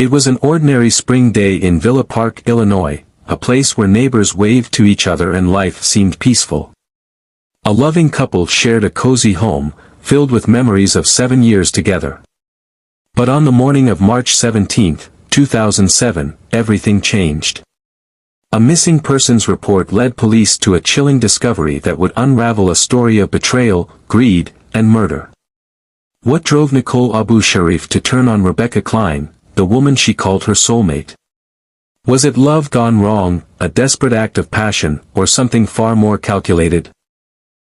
It was an ordinary spring day in Villa Park, Illinois, a place where neighbors waved to each other and life seemed peaceful. A loving couple shared a cozy home, filled with memories of 7 years together. But on the morning of March 17, 2007, everything changed. A missing persons report led police to a chilling discovery that would unravel a story of betrayal, greed, and murder. What drove Nicole Abu Sharif to turn on Rebecca Klein, the woman she called her soulmate? Was it love gone wrong, a desperate act of passion, or something far more calculated?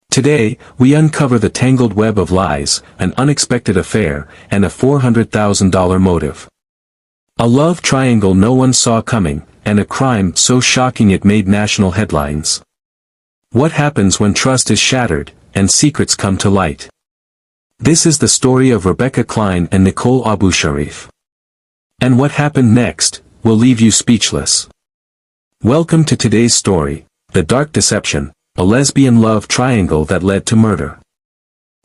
Today, we uncover the tangled web of lies, an unexpected affair, and a $400,000 motive. A love triangle no one saw coming, and a crime so shocking it made national headlines. What happens when trust is shattered, and secrets come to light? This is the story of Rebecca Klein and Nicole Abu Sharif. And what happened next will leave you speechless. Welcome to today's story, The Dark Deception, a lesbian love triangle that led to murder.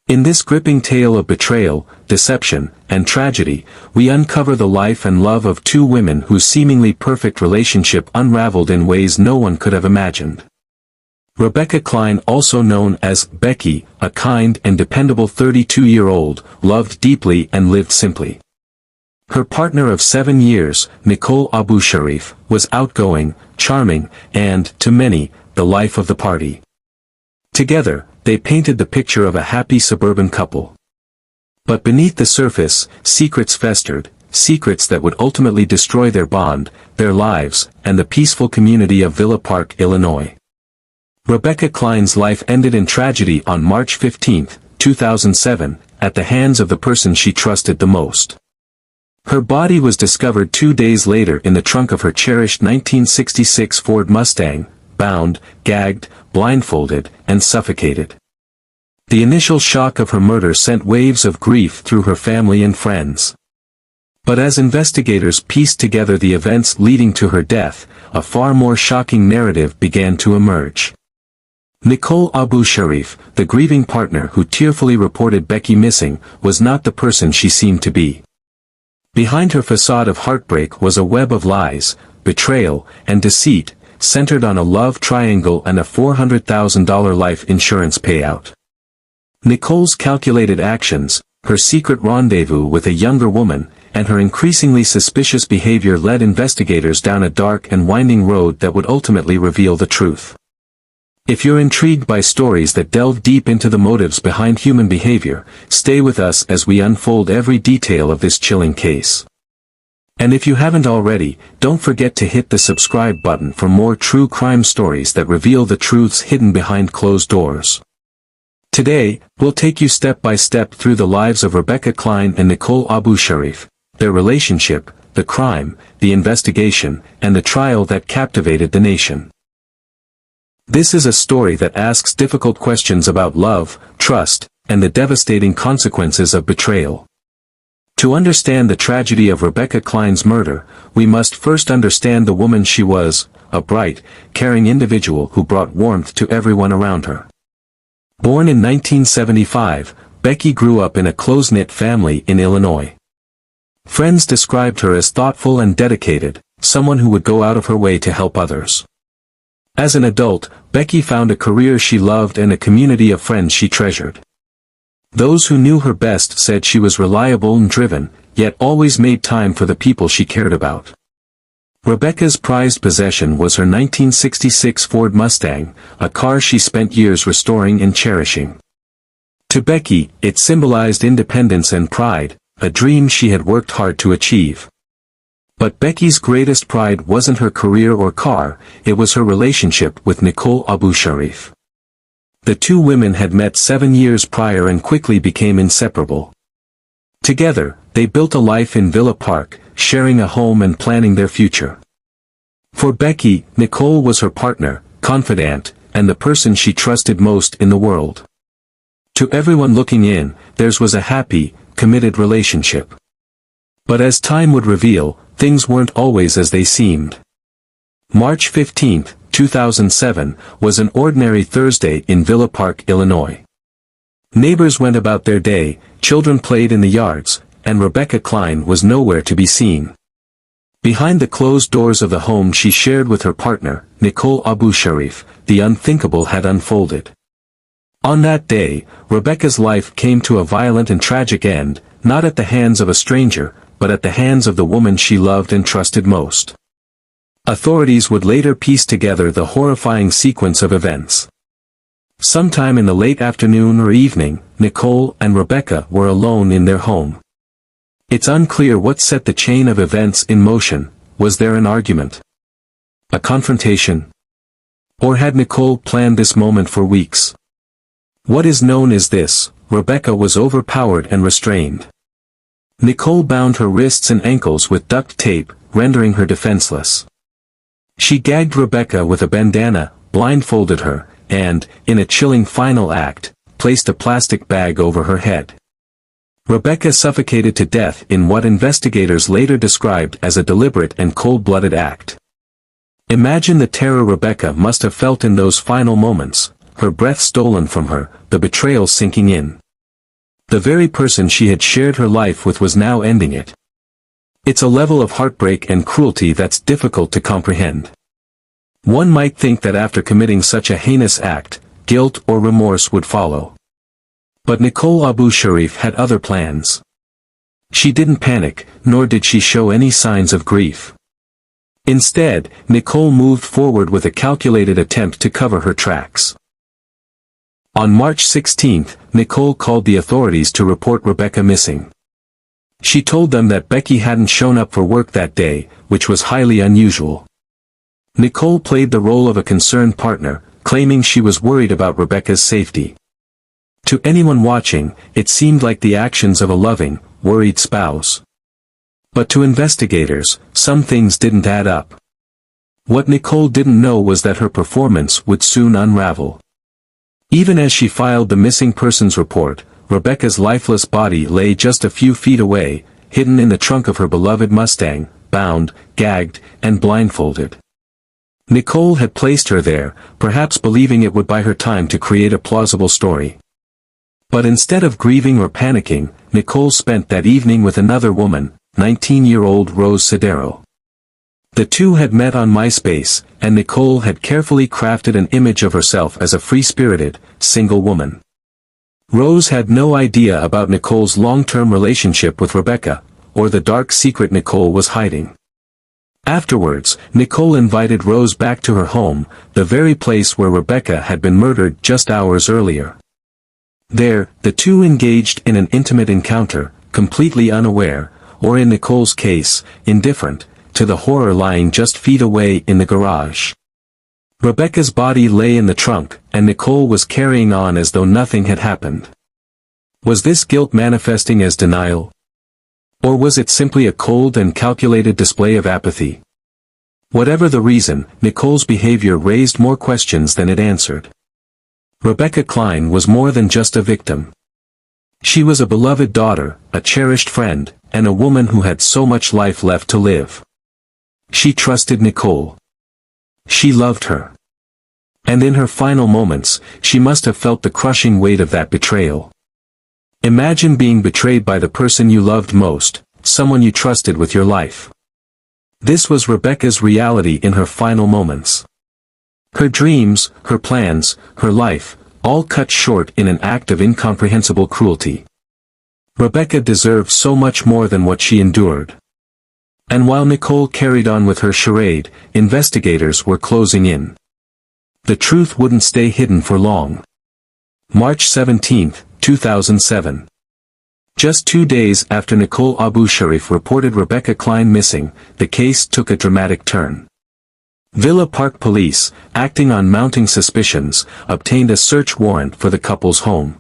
In this gripping tale of betrayal, deception, and tragedy, we uncover the life and love of two women whose seemingly perfect relationship unraveled in ways no one could have imagined. Rebecca Klein, also known as Becky, a kind and dependable 32-year-old, loved deeply and lived simply. Her partner of 7 years, Nicole Abu Sharif, was outgoing, charming, and, to many, the life of the party. Together, they painted the picture of a happy suburban couple. But beneath the surface, secrets festered, secrets that would ultimately destroy their bond, their lives, and the peaceful community of Villa Park, Illinois. Rebecca Klein's life ended in tragedy on March 15, 2007, at the hands of the person she trusted the most. Her body was discovered 2 days later in the trunk of her cherished 1966 Ford Mustang, bound, gagged, blindfolded, and suffocated. The initial shock of her murder sent waves of grief through her family and friends. But as investigators pieced together the events leading to her death, a far more shocking narrative began to emerge. Nicole Abu Sharif, the grieving partner who tearfully reported Becky missing, was not the person she seemed to be. Behind her facade of heartbreak was a web of lies, betrayal, and deceit, centered on a love triangle and a $400,000 life insurance payout. Nicole's calculated actions, her secret rendezvous with a younger woman, and her increasingly suspicious behavior led investigators down a dark and winding road that would ultimately reveal the truth. If you're intrigued by stories that delve deep into the motives behind human behavior, stay with us as we unfold every detail of this chilling case. And if you haven't already, don't forget to hit the subscribe button for more true crime stories that reveal the truths hidden behind closed doors. Today, we'll take you step by step through the lives of Rebecca Klein and Nicole Abu Sharif, their relationship, the crime, the investigation, and the trial that captivated the nation. This is a story that asks difficult questions about love, trust, and the devastating consequences of betrayal. To understand the tragedy of Rebecca Klein's murder, we must first understand the woman she was, a bright, caring individual who brought warmth to everyone around her. Born in 1975, Becky grew up in a close-knit family in Illinois. Friends described her as thoughtful and dedicated, someone who would go out of her way to help others. As an adult, Becky found a career she loved and a community of friends she treasured. Those who knew her best said she was reliable and driven, yet always made time for the people she cared about. Rebecca's prized possession was her 1966 Ford Mustang, a car she spent years restoring and cherishing. To Becky, it symbolized independence and pride, a dream she had worked hard to achieve. But Becky's greatest pride wasn't her career or car, it was her relationship with Nicole Abu Sharif. The two women had met 7 years prior and quickly became inseparable. Together, they built a life in Villa Park, sharing a home and planning their future. For Becky, Nicole was her partner, confidant, and the person she trusted most in the world. To everyone looking in, theirs was a happy, committed relationship. But as time would reveal, things weren't always as they seemed. March 15, 2007, was an ordinary Thursday in Villa Park, Illinois. Neighbors went about their day, children played in the yards, and Rebecca Klein was nowhere to be seen. Behind the closed doors of the home she shared with her partner, Nicole Abu Sharif, the unthinkable had unfolded. On that day, Rebecca's life came to a violent and tragic end, not at the hands of a stranger, but at the hands of the woman she loved and trusted most. Authorities would later piece together the horrifying sequence of events. Sometime in the late afternoon or evening, Nicole and Rebecca were alone in their home. It's unclear what set the chain of events in motion. Was there an argument? A confrontation? Or had Nicole planned this moment for weeks? What is known is this: Rebecca was overpowered and restrained. Nicole bound her wrists and ankles with duct tape, rendering her defenseless. She gagged Rebecca with a bandana, blindfolded her, and, in a chilling final act, placed a plastic bag over her head. Rebecca suffocated to death in what investigators later described as a deliberate and cold-blooded act. Imagine the terror Rebecca must have felt in those final moments, her breath stolen from her, the betrayal sinking in. The very person she had shared her life with was now ending it. It's a level of heartbreak and cruelty that's difficult to comprehend. One might think that after committing such a heinous act, guilt or remorse would follow. But Nicole Abu Sharif had other plans. She didn't panic, nor did she show any signs of grief. Instead, Nicole moved forward with a calculated attempt to cover her tracks. On March 16, Nicole called the authorities to report Rebecca missing. She told them that Becky hadn't shown up for work that day, which was highly unusual. Nicole played the role of a concerned partner, claiming she was worried about Rebecca's safety. To anyone watching, it seemed like the actions of a loving, worried spouse. But to investigators, some things didn't add up. What Nicole didn't know was that her performance would soon unravel. Even as she filed the missing persons report, Rebecca's lifeless body lay just a few feet away, hidden in the trunk of her beloved Mustang, bound, gagged, and blindfolded. Nicole had placed her there, perhaps believing it would buy her time to create a plausible story. But instead of grieving or panicking, Nicole spent that evening with another woman, 19-year-old Rose Sodero. The two had met on MySpace, and Nicole had carefully crafted an image of herself as a free-spirited, single woman. Rose had no idea about Nicole's long-term relationship with Rebecca, or the dark secret Nicole was hiding. Afterwards, Nicole invited Rose back to her home, the very place where Rebecca had been murdered just hours earlier. There, the two engaged in an intimate encounter, completely unaware, or in Nicole's case, indifferent, to the horror lying just feet away in the garage. Rebecca's body lay in the trunk, and Nicole was carrying on as though nothing had happened. Was this guilt manifesting as denial? Or was it simply a cold and calculated display of apathy? Whatever the reason, Nicole's behavior raised more questions than it answered. Rebecca Klein was more than just a victim. She was a beloved daughter, a cherished friend, and a woman who had so much life left to live. She trusted Nicole. She loved her. And in her final moments, she must have felt the crushing weight of that betrayal. Imagine being betrayed by the person you loved most, someone you trusted with your life. This was Rebecca's reality in her final moments. Her dreams, her plans, her life, all cut short in an act of incomprehensible cruelty. Rebecca deserved so much more than what she endured. And while Nicole carried on with her charade, investigators were closing in. The truth wouldn't stay hidden for long. March 17, 2007. Just 2 days after Nicole Abu Sharif reported Rebecca Klein missing, the case took a dramatic turn. Villa Park Police, acting on mounting suspicions, obtained a search warrant for the couple's home.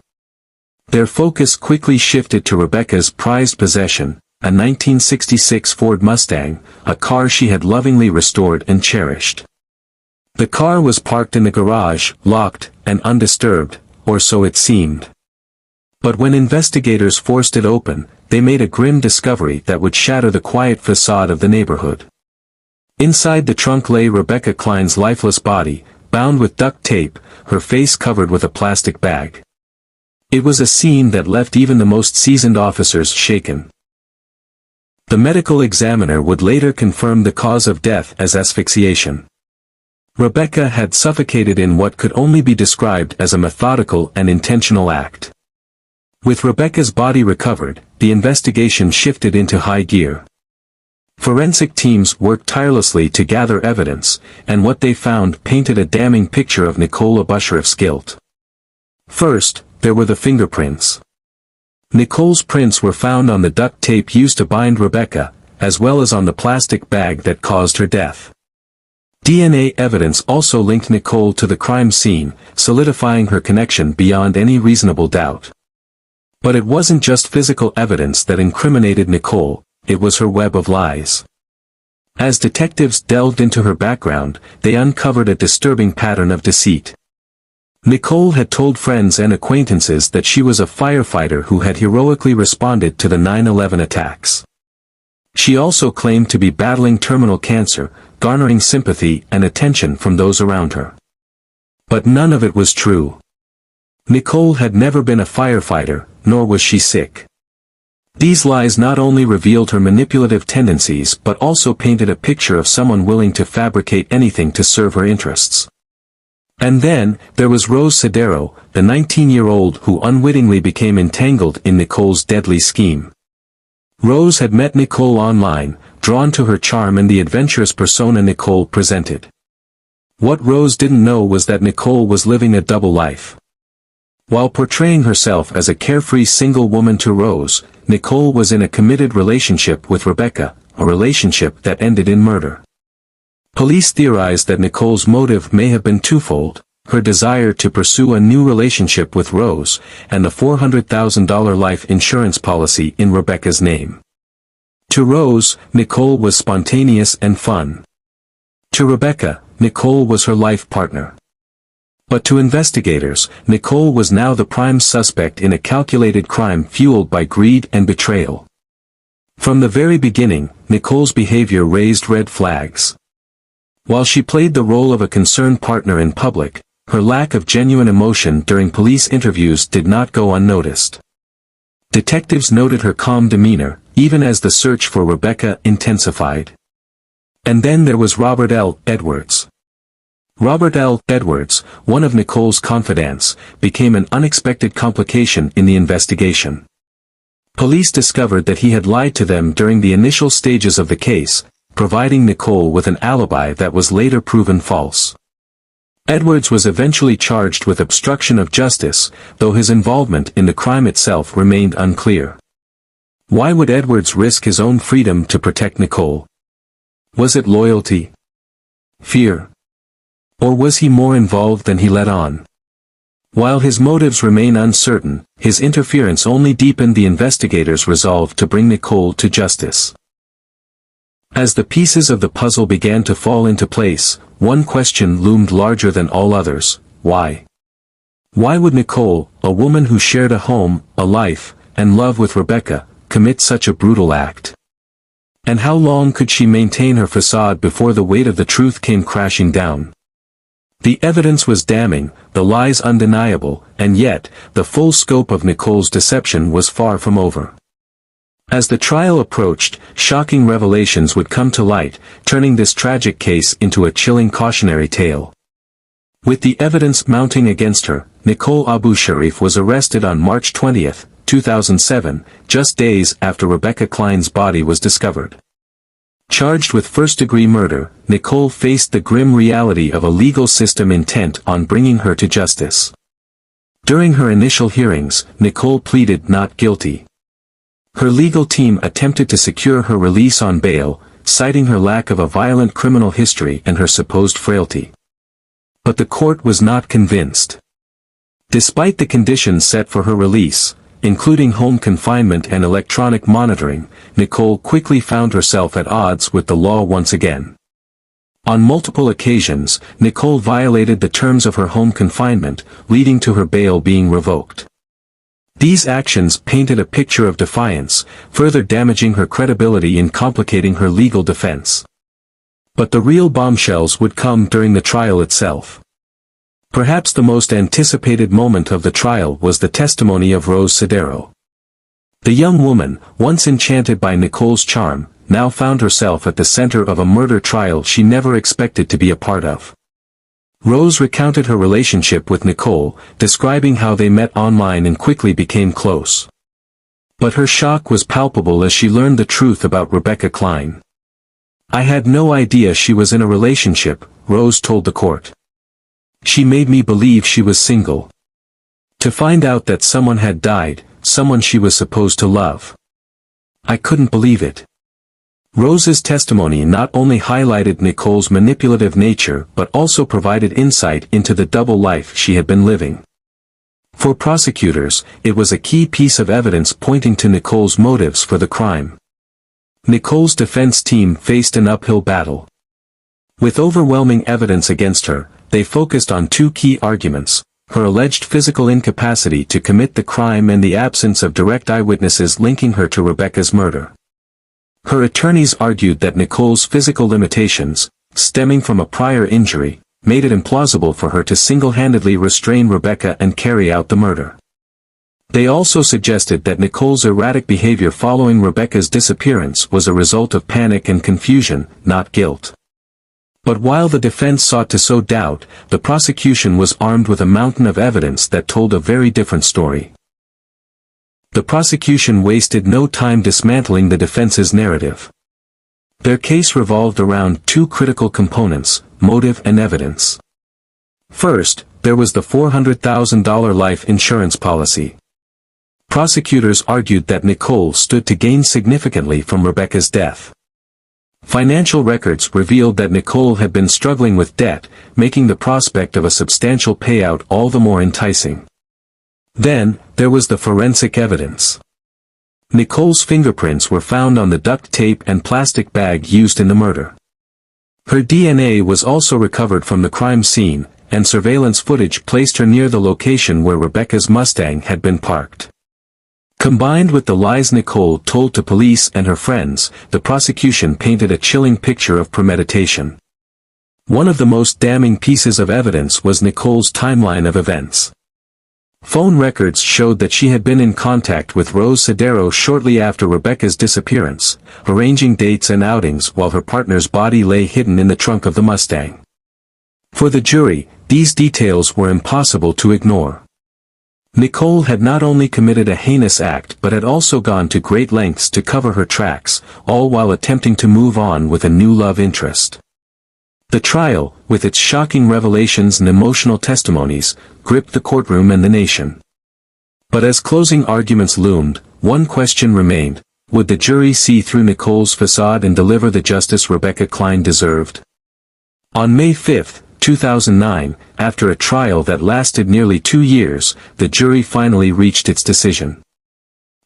Their focus quickly shifted to Rebecca's prized possession, a 1966 Ford Mustang, a car she had lovingly restored and cherished. The car was parked in the garage, locked, and undisturbed, or so it seemed. But when investigators forced it open, they made a grim discovery that would shatter the quiet facade of the neighborhood. Inside the trunk lay Rebecca Klein's lifeless body, bound with duct tape, her face covered with a plastic bag. It was a scene that left even the most seasoned officers shaken. The medical examiner would later confirm the cause of death as asphyxiation. Rebecca had suffocated in what could only be described as a methodical and intentional act. With Rebecca's body recovered, the investigation shifted into high gear. Forensic teams worked tirelessly to gather evidence, and what they found painted a damning picture of Nicole Abushareff's guilt. First, there were the fingerprints. Nicole's prints were found on the duct tape used to bind Rebecca, as well as on the plastic bag that caused her death. DNA evidence also linked Nicole to the crime scene, solidifying her connection beyond any reasonable doubt. But it wasn't just physical evidence that incriminated Nicole, it was her web of lies. As detectives delved into her background, they uncovered a disturbing pattern of deceit. Nicole had told friends and acquaintances that she was a firefighter who had heroically responded to the 9/11 attacks. She also claimed to be battling terminal cancer, garnering sympathy and attention from those around her. But none of it was true. Nicole had never been a firefighter, nor was she sick. These lies not only revealed her manipulative tendencies but also painted a picture of someone willing to fabricate anything to serve her interests. And then, there was Rose Sodero, the 19-year-old who unwittingly became entangled in Nicole's deadly scheme. Rose had met Nicole online, drawn to her charm and the adventurous persona Nicole presented. What Rose didn't know was that Nicole was living a double life. While portraying herself as a carefree single woman to Rose, Nicole was in a committed relationship with Rebecca, a relationship that ended in murder. Police theorized that Nicole's motive may have been twofold: her desire to pursue a new relationship with Rose, and the $400,000 life insurance policy in Rebecca's name. To Rose, Nicole was spontaneous and fun. To Rebecca, Nicole was her life partner. But to investigators, Nicole was now the prime suspect in a calculated crime fueled by greed and betrayal. From the very beginning, Nicole's behavior raised red flags. While she played the role of a concerned partner in public, her lack of genuine emotion during police interviews did not go unnoticed. Detectives noted her calm demeanor, even as the search for Rebecca intensified. And then there was Robert L. Edwards. Robert L. Edwards, one of Nicole's confidants, became an unexpected complication in the investigation. Police discovered that he had lied to them during the initial stages of the case, providing Nicole with an alibi that was later proven false. Edwards was eventually charged with obstruction of justice, though his involvement in the crime itself remained unclear. Why would Edwards risk his own freedom to protect Nicole? Was it loyalty? Fear? Or was he more involved than he let on? While his motives remain uncertain, his interference only deepened the investigators' resolve to bring Nicole to justice. As the pieces of the puzzle began to fall into place, one question loomed larger than all others: why? Why would Nicole, a woman who shared a home, a life, and love with Rebecca, commit such a brutal act? And how long could she maintain her facade before the weight of the truth came crashing down? The evidence was damning, the lies undeniable, and yet, the full scope of Nicole's deception was far from over. As the trial approached, shocking revelations would come to light, turning this tragic case into a chilling cautionary tale. With the evidence mounting against her, Nicole Abusharef was arrested on March 20, 2007, just days after Rebecca Klein's body was discovered. Charged with first-degree murder, Nicole faced the grim reality of a legal system intent on bringing her to justice. During her initial hearings, Nicole pleaded not guilty. Her legal team attempted to secure her release on bail, citing her lack of a violent criminal history and her supposed frailty. But the court was not convinced. Despite the conditions set for her release, including home confinement and electronic monitoring, Nicole quickly found herself at odds with the law once again. On multiple occasions, Nicole violated the terms of her home confinement, leading to her bail being revoked. These actions painted a picture of defiance, further damaging her credibility and complicating her legal defense. But the real bombshells would come during the trial itself. Perhaps the most anticipated moment of the trial was the testimony of Rose Sodero. The young woman, once enchanted by Nicole's charm, now found herself at the center of a murder trial she never expected to be a part of. Rose recounted her relationship with Nicole, describing how they met online and quickly became close. But her shock was palpable as she learned the truth about Rebecca Klein. "I had no idea she was in a relationship," Rose told the court. "She made me believe she was single. To find out that someone had died, someone she was supposed to love. I couldn't believe it." Rose's testimony not only highlighted Nicole's manipulative nature but also provided insight into the double life she had been living. For prosecutors, it was a key piece of evidence pointing to Nicole's motives for the crime. Nicole's defense team faced an uphill battle. With overwhelming evidence against her, they focused on two key arguments: her alleged physical incapacity to commit the crime and the absence of direct eyewitnesses linking her to Rebecca's murder. Her attorneys argued that Nicole's physical limitations, stemming from a prior injury, made it implausible for her to single-handedly restrain Rebecca and carry out the murder. They also suggested that Nicole's erratic behavior following Rebecca's disappearance was a result of panic and confusion, not guilt. But while the defense sought to sow doubt, the prosecution was armed with a mountain of evidence that told a very different story. The prosecution wasted no time dismantling the defense's narrative. Their case revolved around two critical components: motive and evidence. First, there was the $400,000 life insurance policy. Prosecutors argued that Nicole stood to gain significantly from Rebecca's death. Financial records revealed that Nicole had been struggling with debt, making the prospect of a substantial payout all the more enticing. Then, there was the forensic evidence. Nicole's fingerprints were found on the duct tape and plastic bag used in the murder. Her DNA was also recovered from the crime scene, and surveillance footage placed her near the location where Rebecca's Mustang had been parked. Combined with the lies Nicole told to police and her friends, the prosecution painted a chilling picture of premeditation. One of the most damning pieces of evidence was Nicole's timeline of events. Phone records showed that she had been in contact with Rose Sodero shortly after Rebecca's disappearance, arranging dates and outings while her partner's body lay hidden in the trunk of the Mustang. For the jury, these details were impossible to ignore. Nicole had not only committed a heinous act but had also gone to great lengths to cover her tracks, all while attempting to move on with a new love interest. The trial, with its shocking revelations and emotional testimonies, gripped the courtroom and the nation. But as closing arguments loomed, one question remained: would the jury see through Nicole's facade and deliver the justice Rebecca Klein deserved? On May 5, 2009, after a trial that lasted nearly 2 years, the jury finally reached its decision.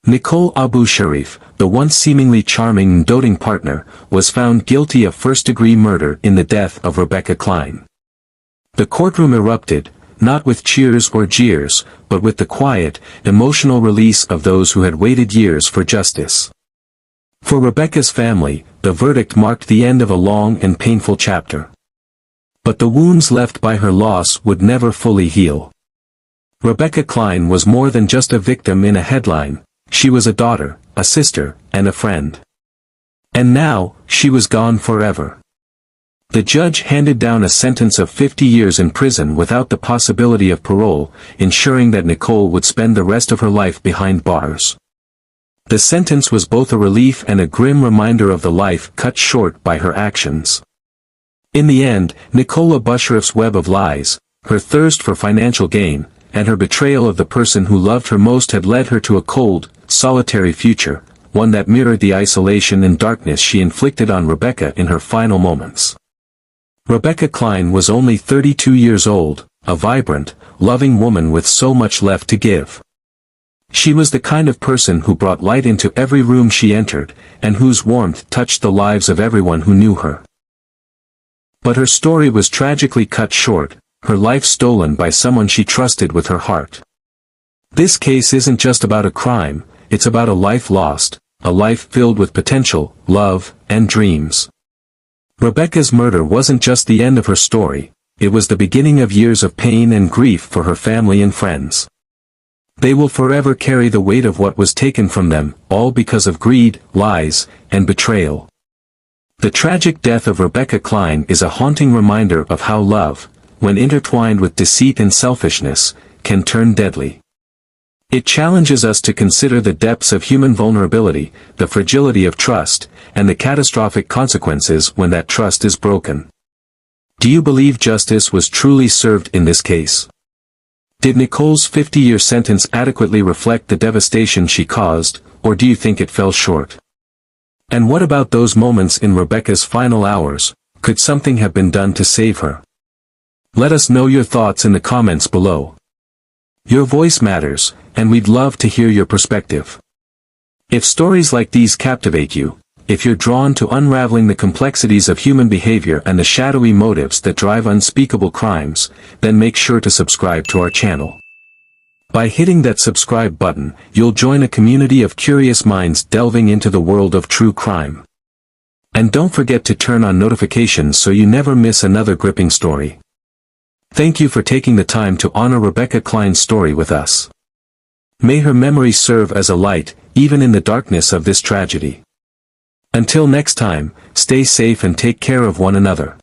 Nicole Abu Sharif, the once seemingly charming and doting partner, was found guilty of first-degree murder in the death of Rebecca Klein. The courtroom erupted, not with cheers or jeers, but with the quiet, emotional release of those who had waited years for justice. For Rebecca's family, the verdict marked the end of a long and painful chapter. But the wounds left by her loss would never fully heal. Rebecca Klein was more than just a victim in a headline. She was a daughter, a sister, and a friend. And now, she was gone forever. The judge handed down a sentence of 50 years in prison without the possibility of parole, ensuring that Nicole would spend the rest of her life behind bars. The sentence was both a relief and a grim reminder of the life cut short by her actions. In the end, Nicole Abu Sharif's web of lies, her thirst for financial gain, and her betrayal of the person who loved her most had led her to a cold, solitary future, one that mirrored the isolation and darkness she inflicted on Rebecca in her final moments. Rebecca Klein was only 32 years old, a vibrant, loving woman with so much left to give. She was the kind of person who brought light into every room she entered, and whose warmth touched the lives of everyone who knew her. But her story was tragically cut short, her life stolen by someone she trusted with her heart. This case isn't just about a crime, it's about a life lost, a life filled with potential, love, and dreams. Rebecca's murder wasn't just the end of her story, it was the beginning of years of pain and grief for her family and friends. They will forever carry the weight of what was taken from them, all because of greed, lies, and betrayal. The tragic death of Rebecca Klein is a haunting reminder of how love, when intertwined with deceit and selfishness, can turn deadly. It challenges us to consider the depths of human vulnerability, the fragility of trust, and the catastrophic consequences when that trust is broken. Do you believe justice was truly served in this case? Did Nicole's 50-year sentence adequately reflect the devastation she caused, or do you think it fell short? And what about those moments in Rebecca's final hours? Could something have been done to save her? Let us know your thoughts in the comments below. Your voice matters, and we'd love to hear your perspective. If stories like these captivate you, if you're drawn to unraveling the complexities of human behavior and the shadowy motives that drive unspeakable crimes, then make sure to subscribe to our channel. By hitting that subscribe button, you'll join a community of curious minds delving into the world of true crime. And don't forget to turn on notifications so you never miss another gripping story. Thank you for taking the time to honor Rebecca Klein's story with us. May her memory serve as a light, even in the darkness of this tragedy. Until next time, stay safe and take care of one another.